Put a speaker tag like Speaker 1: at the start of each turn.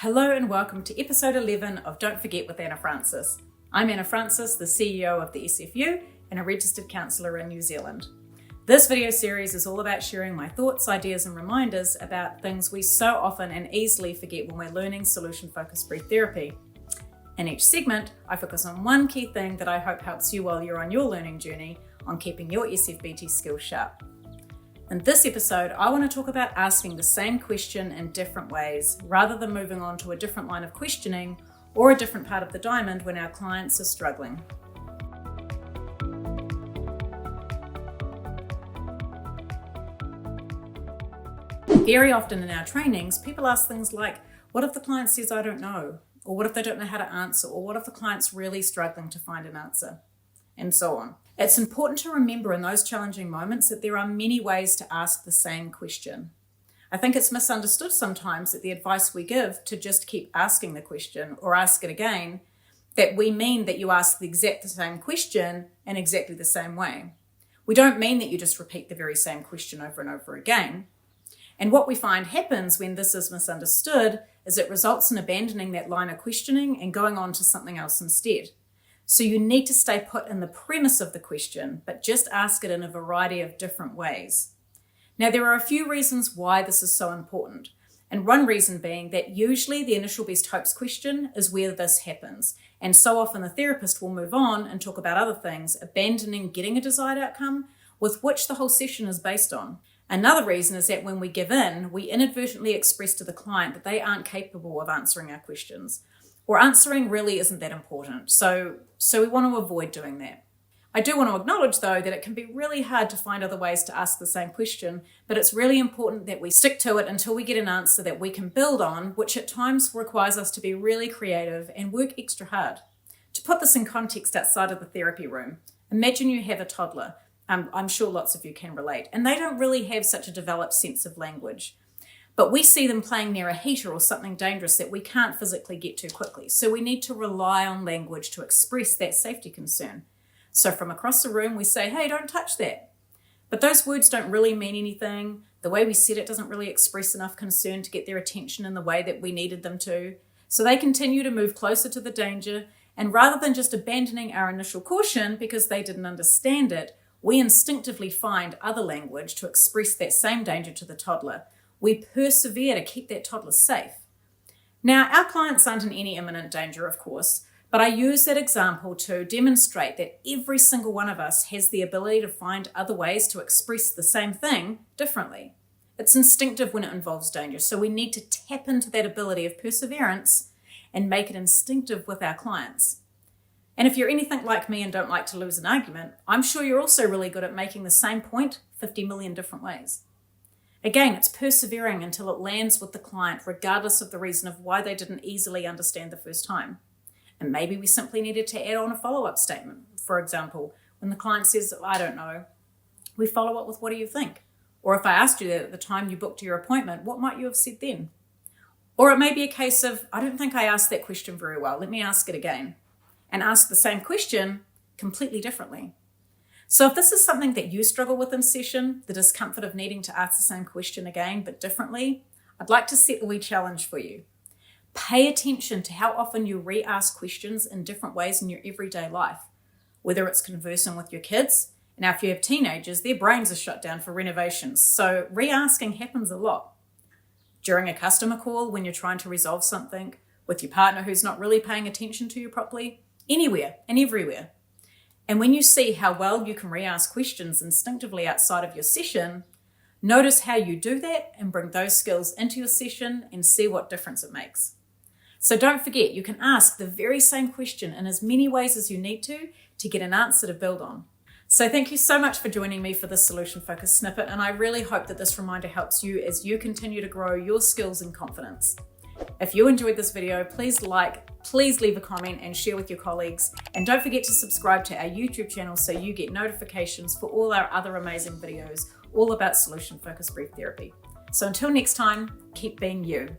Speaker 1: Hello and welcome to episode 11 of Don't Forget with Anna Francis. I'm Anna Francis, the CEO of the SFU and a registered counsellor in New Zealand. This video series is all about sharing my thoughts, ideas and reminders about things we so often and easily forget when we're learning solution-focused brief therapy. In each segment, I focus on one key thing that I hope helps you while you're on your learning journey on keeping your SFBT skills sharp. In this episode, I want to talk about asking the same question in different ways, rather than moving on to a different line of questioning or a different part of the diamond when our clients are struggling. Very often in our trainings, people ask things like, what if the client says, I don't know? Or what if they don't know how to answer? Or what if the client's really struggling to find an answer? And so on. It's important to remember in those challenging moments that there are many ways to ask the same question. I think it's misunderstood sometimes that the advice we give to just keep asking the question or ask it again, that we mean that you ask the exact same question in exactly the same way. We don't mean that you just repeat the very same question over and over again. And what we find happens when this is misunderstood is it results in abandoning that line of questioning and going on to something else instead. So you need to stay put in the premise of the question, but just ask it in a variety of different ways. Now, there are a few reasons why this is so important. And one reason being that usually the initial best hopes question is where this happens. And so often the therapist will move on and talk about other things, abandoning getting a desired outcome with which the whole session is based on. Another reason is that when we give in, we inadvertently express to the client that they aren't capable of answering our questions. Or answering really isn't that important. So we want to avoid doing that. I do want to acknowledge, though, that it can be really hard to find other ways to ask the same question, but it's really important that we stick to it until we get an answer that we can build on, which at times requires us to be really creative and work extra hard. To put this in context outside of the therapy room, imagine you have a toddler. I'm sure lots of you can relate, and they don't really have such a developed sense of language. But we see them playing near a heater or something dangerous that we can't physically get to quickly. So we need to rely on language to express that safety concern. So from across the room, we say, hey, don't touch that. But those words don't really mean anything. The way we said it doesn't really express enough concern to get their attention in the way that we needed them to. So they continue to move closer to the danger. And rather than just abandoning our initial caution because they didn't understand it, we instinctively find other language to express that same danger to the toddler. We persevere to keep that toddler safe. Now, our clients aren't in any imminent danger, of course, but I use that example to demonstrate that every single one of us has the ability to find other ways to express the same thing differently. It's instinctive when it involves danger, so we need to tap into that ability of perseverance and make it instinctive with our clients. And if you're anything like me and don't like to lose an argument, I'm sure you're also really good at making the same point 50 million different ways. Again, it's persevering until it lands with the client, regardless of the reason of why they didn't easily understand the first time. And maybe we simply needed to add on a follow-up statement. For example, when the client says, I don't know, we follow up with, what do you think? Or if I asked you that at the time you booked your appointment, what might you have said then? Or it may be a case of, I don't think I asked that question very well. Let me ask it again. And ask the same question completely differently. So if this is something that you struggle with in session, the discomfort of needing to ask the same question again but differently, I'd like to set the wee challenge for you. Pay attention to how often you re-ask questions in different ways in your everyday life, whether it's conversing with your kids. Now, if you have teenagers, their brains are shut down for renovations, so re-asking happens a lot. During a customer call, when you're trying to resolve something, with your partner who's not really paying attention to you properly, anywhere and everywhere. And when you see how well you can re-ask questions instinctively outside of your session, notice how you do that and bring those skills into your session and see what difference it makes. So don't forget, you can ask the very same question in as many ways as you need to get an answer to build on. So thank you so much for joining me for this solution-focused snippet, and I really hope that this reminder helps you as you continue to grow your skills and confidence. If you enjoyed this video, please leave a comment and share with your colleagues. And don't forget to subscribe to our YouTube channel so you get notifications for all our other amazing videos all about solution-focused brief therapy. So until next time, keep being you.